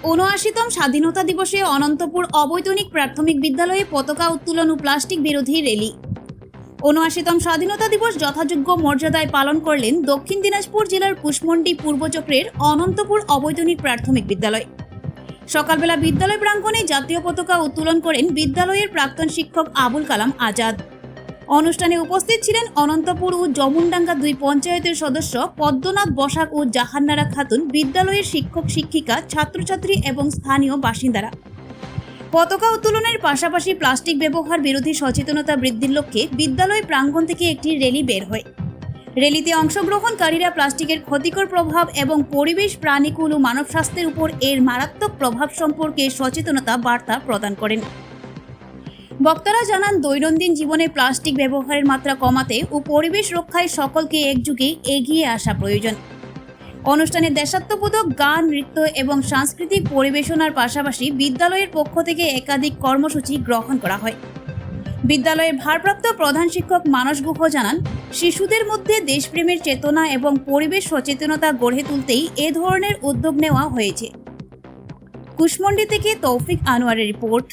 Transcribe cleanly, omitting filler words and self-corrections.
৭৯তম স্বাধীনতা দিবসে অনন্তপুর অবৈতনিক প্রাথমিক বিদ্যালয়ে পতাকা উত্তোলন ও প্লাস্টিক বিরোধী র্যালি। ৭৯তম স্বাধীনতা দিবস যথাযোগ্য মর্যাদায় পালন করলেন দক্ষিণ দিনাজপুর জেলার কুশমন্ডি পূর্ব চক্রের অনন্তপুর অবৈতনিক প্রাথমিক বিদ্যালয়। সকালবেলা বিদ্যালয় প্রাঙ্গণে জাতীয় পতাকা উত্তোলন করেন বিদ্যালয়ের প্রাক্তন শিক্ষক আবুল কালাম আজাদ। অনুষ্ঠানে উপস্থিত ছিলেন অনন্তপুর ও জমুনডাঙ্গা দুই পঞ্চায়েতের সদস্য পদ্মনাথ বসাক ও জাহান্নারা খাতুন, বিদ্যালয়ের শিক্ষক শিক্ষিকা, ছাত্রছাত্রী এবং স্থানীয় বাসিন্দারা। পতাকা উত্তোলনের পাশাপাশি প্লাস্টিক ব্যবহার বিরোধী সচেতনতা বৃদ্ধির লক্ষ্যে বিদ্যালয় প্রাঙ্গণ থেকে একটি র্যালি বের হয়। র্যালিতে অংশগ্রহণকারীরা প্লাস্টিকের ক্ষতিকর প্রভাব এবং পরিবেশ, প্রাণীকুল ও মানব স্বাস্থ্যের উপর এর মারাত্মক প্রভাব সম্পর্কে সচেতনতা বার্তা প্রদান করেন। বক্তারা জানান, দৈনন্দিন জীবনে প্লাস্টিক ব্যবহারের মাত্রা কমাতে ও পরিবেশ রক্ষায় সকলকে একযোগে এগিয়ে আসা প্রয়োজন। অনুষ্ঠানে দেশাত্মবোধক গান, নৃত্য এবং সাংস্কৃতিক পরিবেশনার পাশাপাশি বিদ্যালয়ের পক্ষ থেকে একাধিক কর্মসূচি গ্রহণ করা হয়। বিদ্যালয়ের ভারপ্রাপ্ত প্রধান শিক্ষক মানস গুহ জানান, শিশুদের মধ্যে দেশপ্রেমের চেতনা এবং পরিবেশ সচেতনতা গড়ে তুলতেই এ ধরনের উদ্যোগ নেওয়া হয়েছে। কুশমন্ডি থেকে তৌফিক আনোয়ারের রিপোর্ট।